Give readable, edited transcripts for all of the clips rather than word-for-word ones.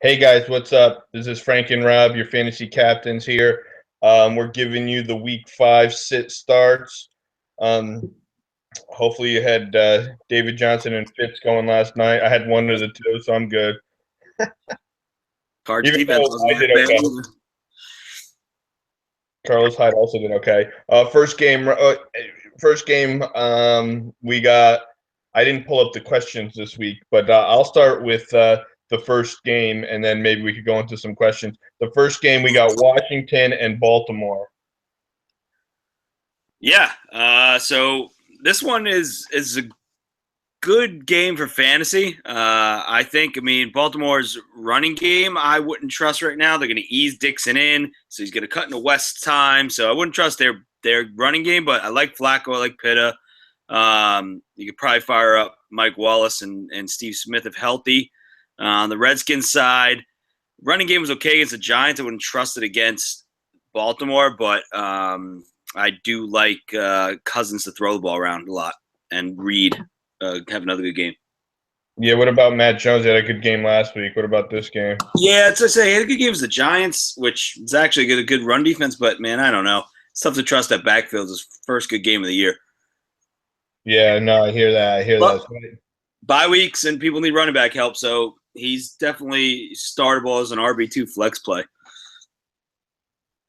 Hey guys, what's up? This is Frank and Rob, your fantasy captains here. We're giving you the week 5 sit starts. Um, Hopefully you had David Johnson and Fitz going last night. I had one of the two, so I'm good. Cards Even defense though wasn't I that did bad okay. either. Carlos Hyde also did okay. First game, we got. I didn't pull up the questions this week, but I'll start with the first game, and then maybe we could go into some questions. The first game, we got Washington and Baltimore. Yeah. So this one is a good game for fantasy. I think. I mean, Baltimore's running game I wouldn't trust right now. They're going to ease Dixon in, so he's going to cut into West's time. So I wouldn't trust their running game. But I like Flacco. I like Pitta. You could probably fire up Mike Wallace and Steve Smith if healthy. On the Redskins side, running game was okay against the Giants. I wouldn't trust it against Baltimore, but I do like Cousins to throw the ball around a lot and Reed have another good game. Yeah, what about Matt Jones? He had a good game last week. What about this game? Yeah, it's I say he had a good game against the Giants, which is actually a good run defense, but man, I don't know. It's tough to trust that backfield. His first good game of the year. Yeah, no, I hear that. I hear But that. bye weeks and people need running back help, so he's definitely startable as an RB2 flex play.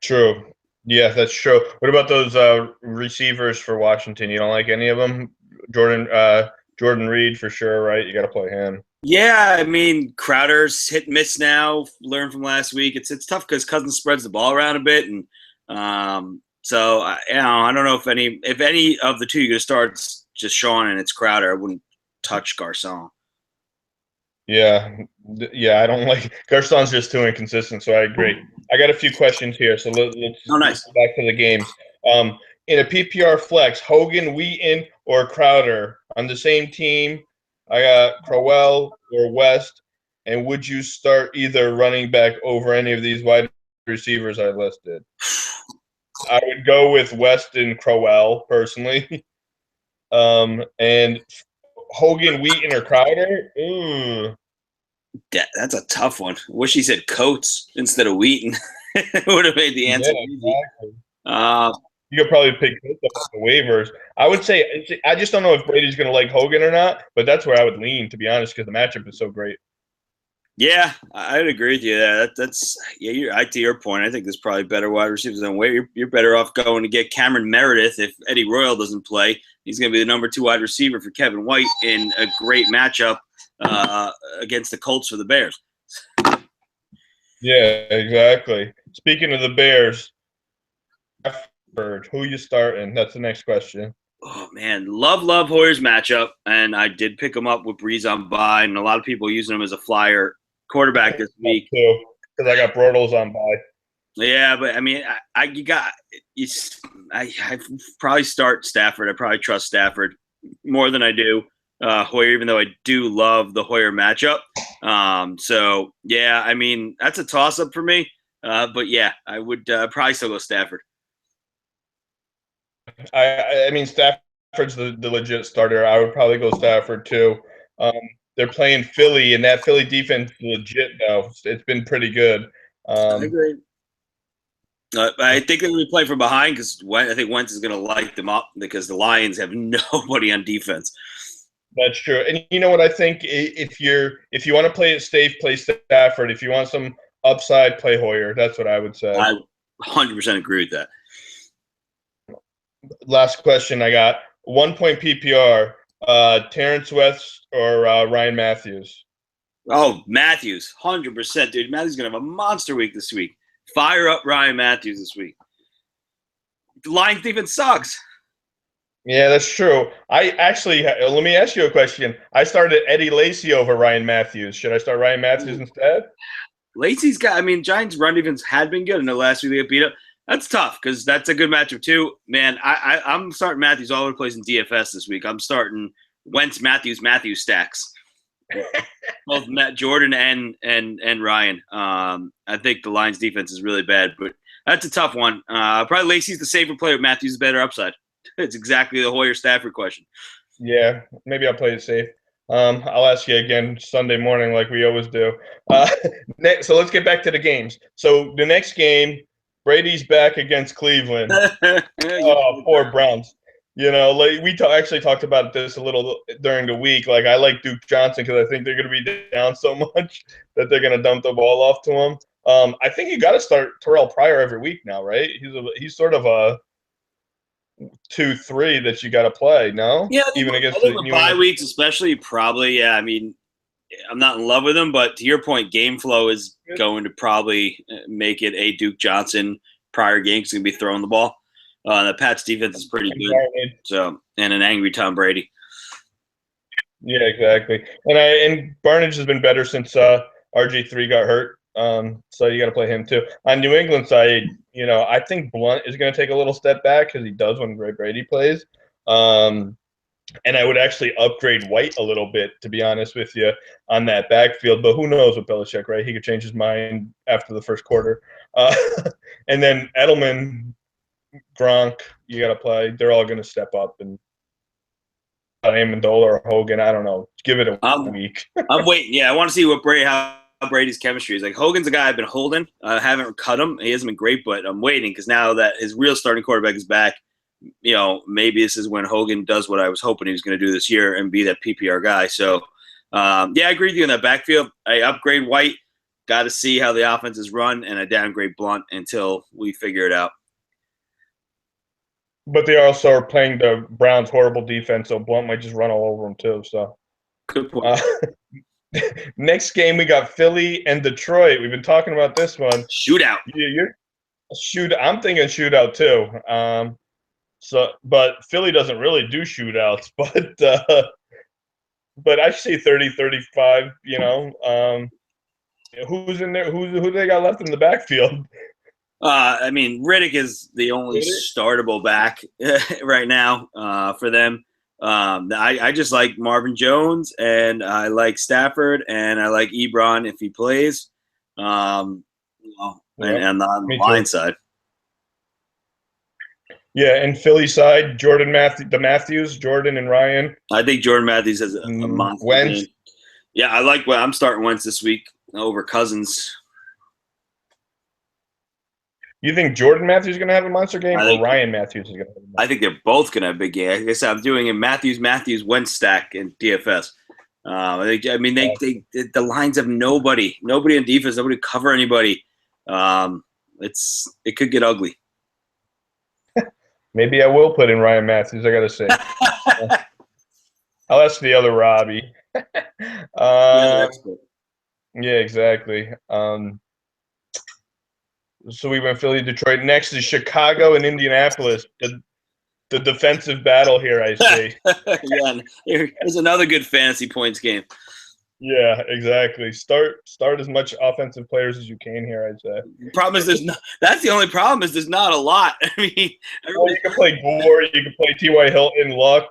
True. Yeah, that's true. What about those receivers for Washington? You don't like any of them? Jordan Reed for sure, right? You got to play him. Yeah, I mean Crowder's hit and miss now. Learn from last week. It's tough because Cousins spreads the ball around a bit, and so I don't know if any of the two you're gonna start just Sean and it's Crowder. I wouldn't touch Garcon. Yeah, yeah, I don't like Garcon's just too inconsistent, so I agree. I got a few questions here, so let's Oh, nice. go back to the games. In a PPR flex, Hogan, Wheaton, or Crowder on the same team? I got Crowell or West, and would you start either running back over any of these wide receivers I listed? I would go with West and Crowell personally, and Hogan, Wheaton, or Crowder. Ooh. That's a tough one. Wish he said Coates instead of Wheaton. It would have made the Yeah, answer easy. exactly. Uh, You could probably pick Coates up off the waivers. I would say I just don't know if Brady's going to like Hogan or not, but that's where I would lean, to be honest, because the matchup is so great. yeah, I'd agree with you there. That's yeah. To your point, I think there's probably better wide receivers than Wade. You're better off going to get Cameron Meredith if Eddie Royal doesn't play. He's going to be the number 2 wide receiver for Kevin White in a great matchup against the Colts for the Bears. Yeah, exactly. Speaking of the Bears, who you starting? That's the next question. Oh man, love Hoyer's matchup, and I did pick him up with Breeze on bye, and a lot of people using him as a flyer quarterback this week. Too, because I got Bortles on bye. Yeah, but I mean, I probably start Stafford. I probably trust Stafford more than I do Hoyer, even though I do love the Hoyer matchup. So yeah, I mean that's a toss up for me. But yeah, I would probably still go Stafford. I mean, Stafford's the legit starter. I would probably go Stafford too. Um, they're playing Philly, and that Philly defense is legit though. It's been pretty good. I agree. I think they're going to play from behind because I think Wentz is going to light them up because the Lions have nobody on defense. That's true. And you know what I think? If you want to play it safe, play Stafford. If you want some upside, play Hoyer. That's what I would say. I 100% agree with that. Last question I got. 1 point PPR. Terrence West or Ryan Matthews? Oh, Matthews, 100%, dude. Matthews is going to have a monster week this week. Fire up Ryan Matthews this week. The Lions defense sucks. Yeah, that's true. I actually let me ask you a question. I started Eddie Lacy over Ryan Matthews. Should I start Ryan Matthews instead? Lacy's got. I mean, Giants' run defense had been good in the last week. They got beat up. That's tough because that's a good matchup too. Man, I'm starting Matthews all over the place in DFS this week. I'm starting Wentz, Matthews stacks. Both Matt Jordan and Ryan. I think the Lions defense is really bad, but that's a tough one. Probably Lacy's the safer player. Matthews is better upside. It's exactly the Hoyer Stafford question. Yeah, maybe I'll play it safe. I'll ask you again Sunday morning, like we always do. So let's get back to the games. So the next game, Brady's back against Cleveland. Oh, poor Browns. Like we actually talked about this a little during the week. Like I like Duke Johnson because I think they're going to be down so much that they're going to dump the ball off to him. I think you got to start Terrell Pryor every week now, right? He's sort of a 2-3 that you got to play. No, Yeah, even I against think the with New bye England. weeks, especially, probably. Yeah, I mean, I'm not in love with him, but to your point, game flow is going to probably make it a Duke Johnson prior game because he's going to be throwing the ball. The Pats defense is pretty good. So, and an angry Tom Brady. Yeah, exactly. And Barnage has been better since RG3 got hurt. So you got to play him too. On New England side, I think Blunt is going to take a little step back because he does when Ray Brady plays. And I would actually upgrade White a little bit, to be honest with you, on that backfield. But who knows with Belichick, right? He could change his mind after the first quarter. And then Edelman, Gronk, you got to play. They're all going to step up. And Amendola or Hogan, I don't know. Give it a week. I'm waiting. Yeah, I want to see how Brady's chemistry is. Like Hogan's a guy I've been holding. I haven't cut him. He hasn't been great, but I'm waiting because now that his real starting quarterback is back, maybe this is when Hogan does what I was hoping he was going to do this year and be that PPR guy. So, I agree with you in that backfield. I upgrade White. Got to see how the offense is run, and I downgrade Blunt until we figure it out. But they also are playing the Browns' horrible defense, so Blunt might just run all over them too. So, good point. Next game, we got Philly and Detroit. We've been talking about this one. Shootout. I'm thinking shootout too. But Philly doesn't really do shootouts. But I say 30-35. Who's in there? Who they got left in the backfield? I mean, Riddick is the only startable back right now for them. I just like Marvin Jones, and I like Stafford, and I like Ebron if he plays. And on the line side. Yeah, and Philly side, Jordan and Ryan. I think Jordan Matthews has a monster game. Yeah, I like I'm starting Wentz this week over Cousins. You think Jordan Matthews is going to have a monster game, or Ryan Matthews is going to have a monster game? I think they're both going to have a big game. Like I said, I'm doing a Matthews, Wentz stack in DFS. The lines have nobody in defense, nobody cover anybody. It could get ugly. Maybe I will put in Ryan Matthews. I got to say, I'll ask the other Robbie. Yeah, exactly. So we went Philly, Detroit. Next is Chicago and Indianapolis. The defensive battle here, I see. Yeah, there's another good fantasy points game. Yeah, exactly. Start as much offensive players as you can here, I'd say. Problem is that's the only problem is there's not a lot. I mean, you can play Gore, you can play T.Y. Hilton, Luck,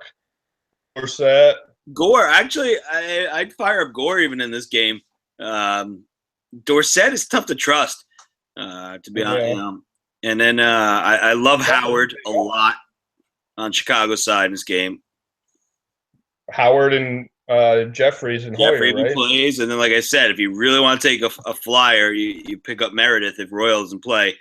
Dorsett. Gore, actually, I'd fire up Gore even in this game. Dorsett is tough to trust, to be honest. And then I love Howard a lot on Chicago's side in this game. Howard and Jeffries and Hoyer, right? Plays, and then like I said, if you really want to take a flyer, you pick up Meredith if Royal doesn't play.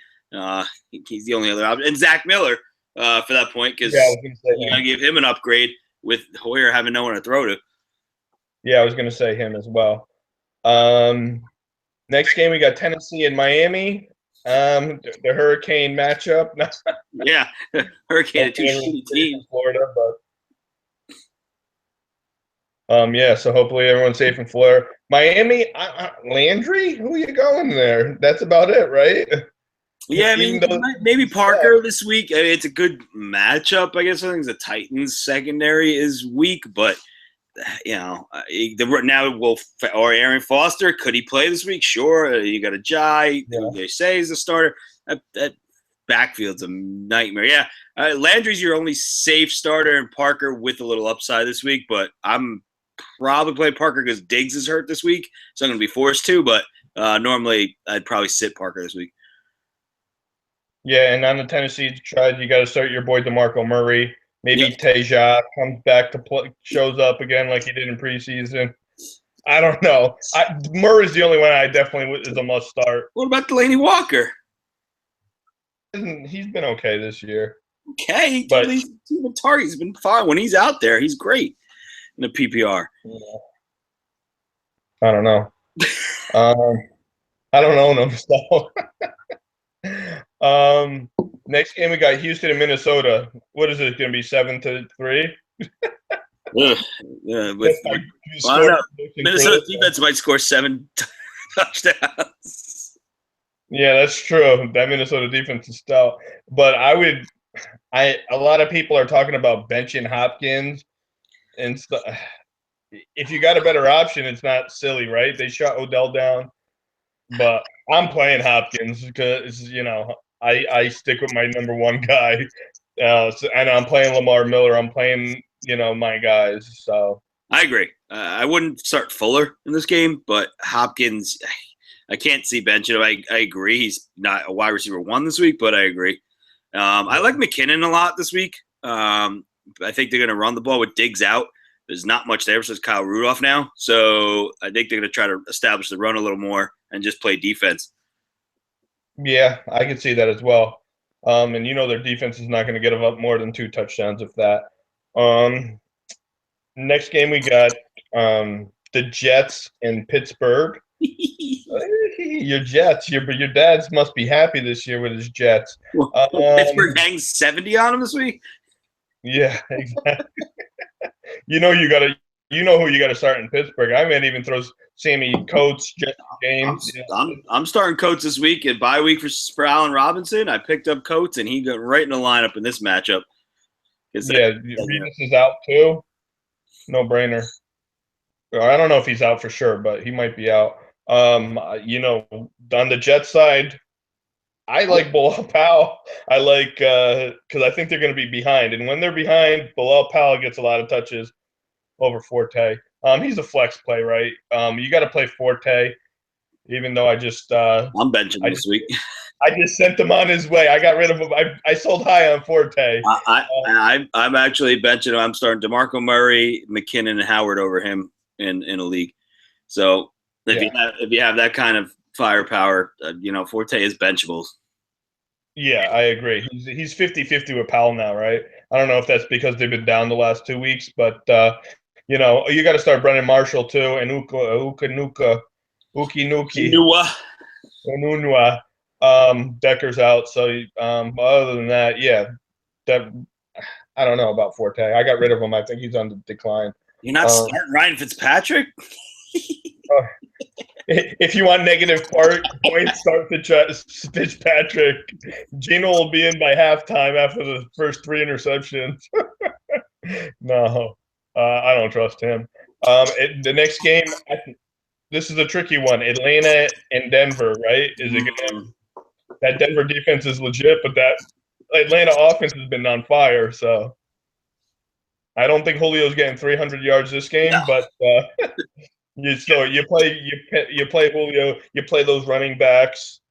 He's the only other option, and Zach Miller for that point because you gotta give him an upgrade with Hoyer having no one to throw to. Yeah, I was gonna say him as well. Next game we got Tennessee and Miami. The Hurricane matchup. Yeah, Hurricane, two shitty teams. Florida, but. So hopefully everyone's safe in Florida. Miami, Landry, who are you going there? That's about it, right? Yeah, I mean, maybe Parker this week. I mean, it's a good matchup, I guess. I think the Titans secondary is weak, but now or Aaron Foster, could he play this week? Sure. You got a Jai. They say he's a starter. That backfield's a nightmare. Yeah, Landry's your only safe starter, and Parker with a little upside this week, but I'm probably play Parker because Diggs is hurt this week, so I'm going to be forced to. But normally, I'd probably sit Parker this week. Yeah, and on the Tennessee side, you got to start your boy DeMarco Murray. Maybe Yep. Teja comes back to play, shows up again like he did in preseason. I don't know. Murray's the only one I definitely is a must start. What about Delaney Walker? He's been okay this year. Okay, But he's been target. He's been fine when he's out there. He's great in the PPR. I don't know. I don't own him. So, next game we got Houston and Minnesota. What is it going to be? 7-3. I don't know. Minnesota defense might score 7 touchdowns. Yeah, that's true. That Minnesota defense is stout. But a lot of people are talking about benching Hopkins and stuff. If you got a better option, it's not silly, right? They shut Odell down, but I'm playing Hopkins because I stick with my number one guy, and I'm playing Lamar Miller. I'm playing my guys. So I agree. I wouldn't start Fuller in this game, but Hopkins, I can't see benching him. I agree. He's not a wide receiver 1 this week, but I agree. I like McKinnon a lot this week. I think they're going to run the ball with Diggs out. There's not much there versus Kyle Rudolph now. So I think they're going to try to establish the run a little more and just play defense. Yeah, I can see that as well. And their defense is not going to get up more than 2 touchdowns, if that. Next game we got the Jets in Pittsburgh. Your Jets, your dad's must be happy this year with his Jets. Pittsburgh hangs 70 on him this week. Yeah, exactly. You know who you got to start in Pittsburgh. I might even throw Sammy Coates just games. I'm starting Coates this week and bye week for Allen Robinson. I picked up Coates and he got right in the lineup in this matchup. Yeah, Revis is out too. No brainer. I don't know if he's out for sure, but he might be out. On the Jet side, I like Bilal Powell. I like because I think they're going to be behind, and when they're behind, Bilal Powell gets a lot of touches over Forte. He's a flex play, right? You got to play Forte, even though I just I'm benching this week. I just sent him on his way. I got rid of him. I sold high on Forte. I'm actually benching him. I'm starting DeMarco Murray, McKinnon, and Howard over him in a league. So if you have that kind of firepower, Forte is benchable. Yeah, I agree. He's 50-50 with Powell now, right? I don't know if that's because they've been down the last 2 weeks, but you got to start Brennan Marshall too, and Uki Nuki. Decker's out, so other than that, yeah, that I don't know about Forte. I got rid of him. I think he's on the decline. You're not starting Ryan Fitzpatrick? If you want negative points, start Fitzpatrick. Geno will be in by halftime after the first 3 interceptions. No, I don't trust him. The next game, this is a tricky one. Atlanta and Denver, right? Is it gonna? That Denver defense is legit, but that Atlanta offense has been on fire. So I don't think Julio's getting 300 yards this game, but you play Julio, you play those running backs,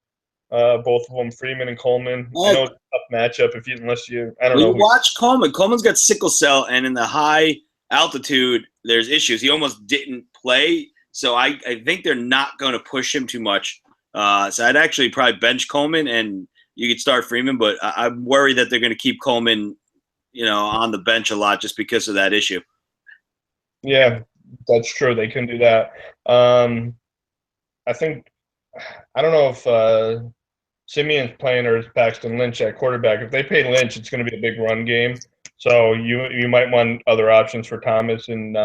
both of them, Freeman and Coleman. I know it's a tough matchup I don't know. Watch Coleman. Coleman's got sickle cell, and in the high altitude, there's issues. He almost didn't play, so I think they're not going to push him too much. So I'd actually probably bench Coleman, and you could start Freeman, but I'm worried that they're going to keep Coleman, on the bench a lot just because of that issue. Yeah, that's true. They can do that. I don't know if Simeon's playing or is Paxton Lynch at quarterback. If they pay Lynch, it's going to be a big run game. So you might want other options for Thomas and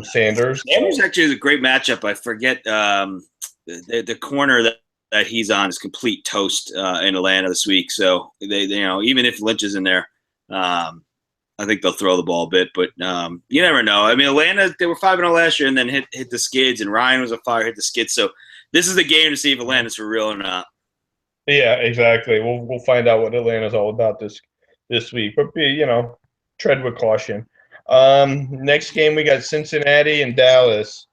Sanders. Sanders actually is a great matchup. I forget the corner that he's on is complete toast in Atlanta this week. So they even if Lynch is in there, I think they'll throw the ball a bit. But you never know. I mean, Atlanta, they were 5-0 last year and then hit the skids, and Ryan was a fire, hit the skids. So this is the game to see if Atlanta's for real or not. Yeah, exactly. We'll find out what Atlanta's all about this week. But tread with caution. Next game we got Cincinnati and Dallas.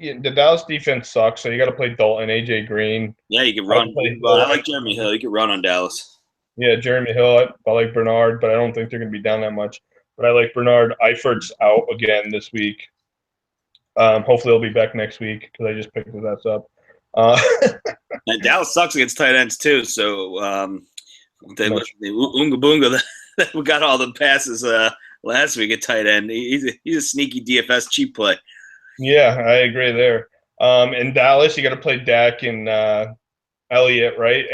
The Dallas defense sucks, so you got to play Dalton, AJ Green. Yeah, you can run. I like Jeremy Hill. You can run on Dallas. Yeah, Jeremy Hill. I like Bernard, but I don't think they're going to be down that much. But I like Bernard. Eifert's out again this week. Hopefully he'll be back next week because I just picked his ass up. And Dallas sucks against tight ends too. So the Unga Boonga that got all the passes last week at tight end. He's a sneaky DFS cheap play. Yeah, I agree there. In Dallas, you got to play Dak and Elliott, right?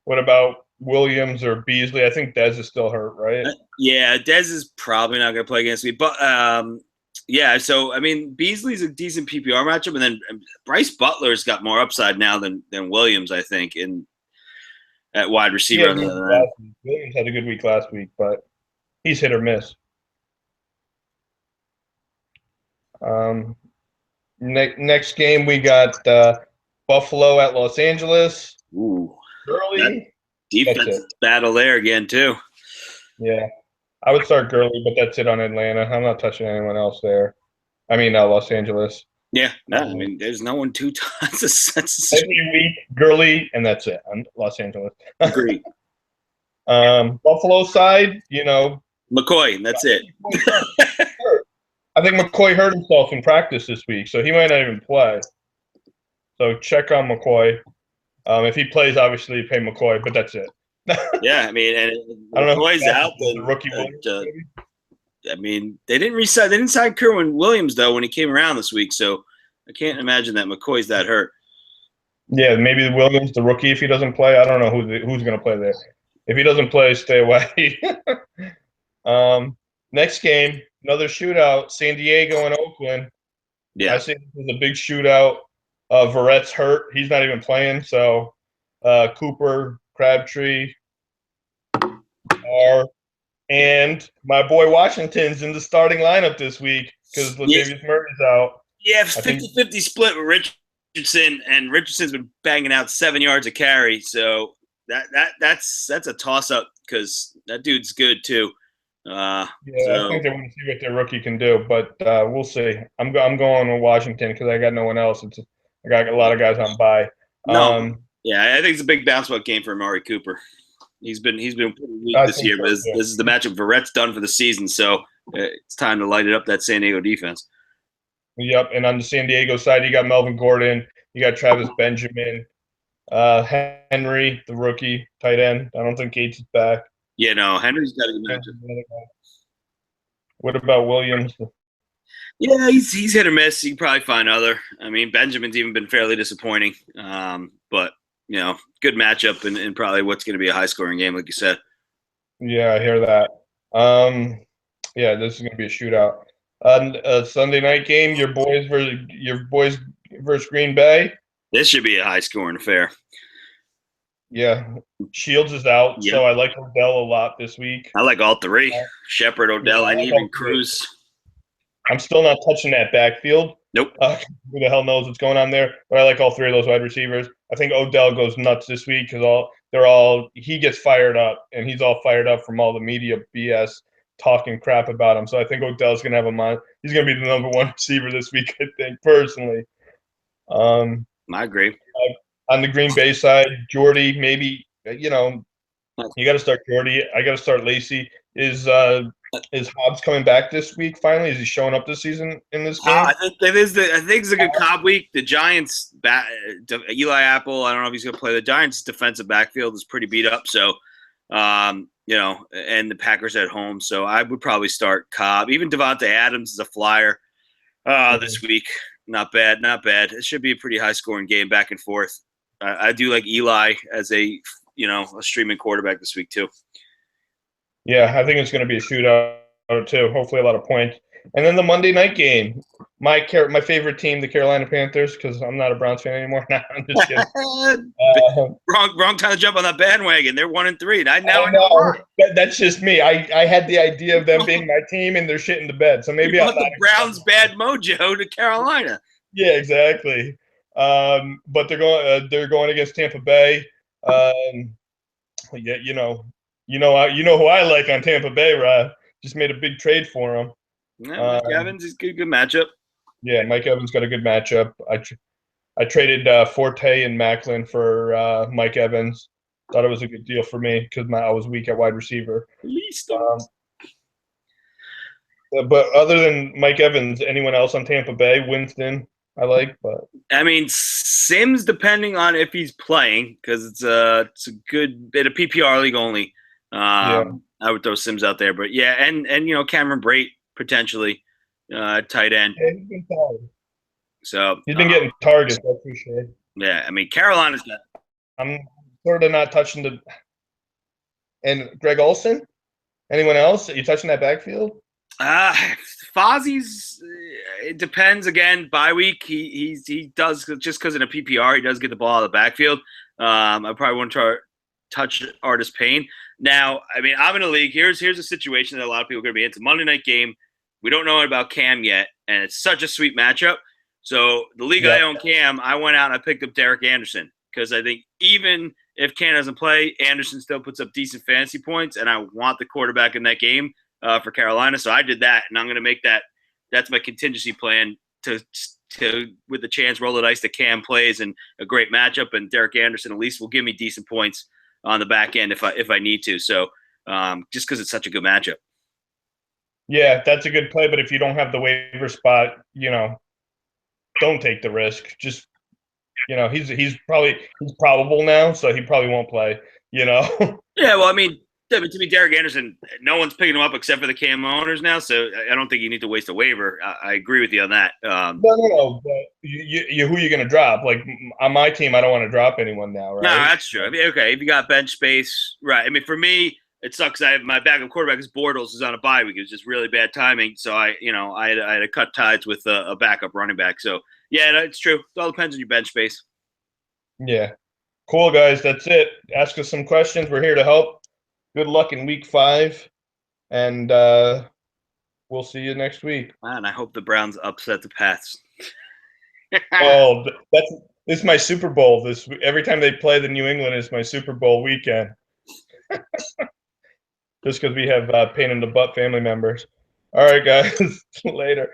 What about Williams or Beasley? I think Dez is still hurt, right? Yeah, Dez is probably not going to play against me. But, yeah, so, I mean, Beasley's a decent PPR matchup. And then Bryce Butler's got more upside now than Williams, I think, at wide receiver. Yeah, Williams had a good week last week, but he's hit or miss. Next game, we got Buffalo at Los Angeles. Ooh. Gurley. Defense battle there again, too. Yeah. I would start Gurley, but that's it on Atlanta. I'm not touching anyone else there. I mean, Los Angeles. Yeah. No, I mean, there's no one 2 times. Every week, Gurley, and that's it on Los Angeles. Agreed. Buffalo side, McCoy, and that's it. I think McCoy hurt himself in practice this week, so he might not even play. So check on McCoy. If he plays, obviously you pay McCoy, but that's it. Yeah, I mean, and I don't know McCoy's out. The rookie I mean, they didn't sign Kerwin Williams though when he came around this week, so I can't imagine that McCoy's that hurt. Yeah, maybe Williams, the rookie, if he doesn't play. I don't know who's going to play there. If he doesn't play, stay away. Next game, another shootout, San Diego and Oakland. Yeah. I think this is a big shootout. Verrett's hurt. He's not even playing. So Cooper, Crabtree, and my boy Washington's in the starting lineup this week because Latavius Murray's out. Yeah, 50-50 split with Richardson, and Richardson's been banging out 7 yards a carry. So that's a toss-up because that dude's good too. I think they want to see what their rookie can do, but we'll see. I'm going with Washington because I got no one else. I got a lot of guys on bye. Yeah, I think it's a big bounce back game for Amari Cooper. He's been pretty weak this year, but this is the matchup Verrett's done for the season, so it's time to light it up that San Diego defense. Yep, and on the San Diego side, you got Melvin Gordon, you got Travis Benjamin, Henry, the rookie tight end. I don't think Gates is back. Yeah, no, Henry's got a good matchup. What about Williams? Yeah, he's hit or miss. You can probably find other. I mean, Benjamin's even been fairly disappointing, but good matchup and probably what's going to be a high-scoring game, like you said. Yeah, I hear that. Yeah, this is going to be a shootout. Sunday night game, your boys versus Green Bay. This should be a high-scoring affair. Yeah, Shields is out, so I like Odell a lot this week. I like all three: Shepard, Odell, and even Cruz. I'm still not touching that backfield. Nope. Who the hell knows what's going on there? But I like all three of those wide receivers. I think Odell goes nuts this week because he gets fired up, and he's all fired up from all the media BS talking crap about him. So I think Odell's gonna have a mind. He's gonna be the number one receiver this week. I think personally. I agree. On the Green Bay side, Jordy, maybe you got to start Jordy. I got to start Lacey. Is Hobbs coming back this week? Finally, is he showing up this season in this game? I think it's a good Cobb week. The Giants, Eli Apple. I don't know if he's going to play. The Giants' defensive backfield is pretty beat up. So, and the Packers at home. So I would probably start Cobb. Even Devontae Adams is a flyer this week. Not bad. It should be a pretty high scoring game back and forth. I do like Eli as a streaming quarterback this week too. Yeah, I think it's going to be a shootout too. Hopefully, a lot of points. And then the Monday night game, my favorite team, the Carolina Panthers, because I'm not a Browns fan anymore. Nah, I'm just kidding. Wrong time to jump on that bandwagon. They're 1-3. I know. That's just me. I had the idea of them being my team, and they're shit in the bed. So maybe I'll the Browns' bad mojo to Carolina. Yeah, exactly. But they're going against Tampa Bay. Yeah, you know who I like on Tampa Bay, Rod. Just made a big trade for him. Yeah, Mike Evans is good matchup. Yeah, Mike Evans got a good matchup. I traded Forte and Macklin for Mike Evans. thought it was a good deal for me because I was weak at wide receiver. But other than Mike Evans, anyone else on Tampa Bay? Winston, I like, but I mean, Sims, depending on if he's playing, because it's a good bit of PPR league only. Yeah. I would throw Sims out there, but yeah, and Cameron Brate potentially, tight end. Yeah, he's been solid. So He's been getting targets, that's for sure. yeah, I mean Carolina's got. I'm sort of not touching the. And Greg Olsen, anyone else? Are you touching that backfield? Fozzie's. It depends. Again, bye week. He does just because in a PPR he does get the ball out of the backfield. I probably won't touch Artis Payne. Now, I mean, I'm in a league. Here's a situation that a lot of people are going to be into. Monday night game. We don't know about Cam yet, and it's such a sweet matchup. So the league I own Cam, I went out and I picked up Derek Anderson because I think even if Cam doesn't play, Anderson still puts up decent fantasy points, and I want the quarterback in that game for Carolina. So I did that, and I'm going to make that. That's my contingency plan to with the chance roll the dice that Cam plays and a great matchup, and Derek Anderson at least will give me decent points on the back end if I need to. So just because it's such a good matchup. Yeah, that's a good play. But if you don't have the waiver spot, don't take the risk. Just he's probable now, so he probably won't play. Yeah, well, I mean, to me, Derek Anderson, no one's picking him up except for the Cam owners now, so I don't think you need to waste a waiver. I agree with you on that. No. But you who are you going to drop? Like on my team, I don't want to drop anyone now, right? No, that's true. I mean, okay, if you got bench space, right? I mean, for me, it sucks. My backup quarterback is Bortles is on a bye week. It was just really bad timing, so I had to cut ties with a backup running back. So yeah, it's true. It all depends on your bench space. Yeah, cool guys. That's it. Ask us some questions. We're here to help. Good luck in week 5, and we'll see you next week. And I hope the Browns upset the Pats. Oh, this is my Super Bowl. Every time they play the New England is my Super Bowl weekend. Just because we have pain in the butt family members. All right, guys. Later.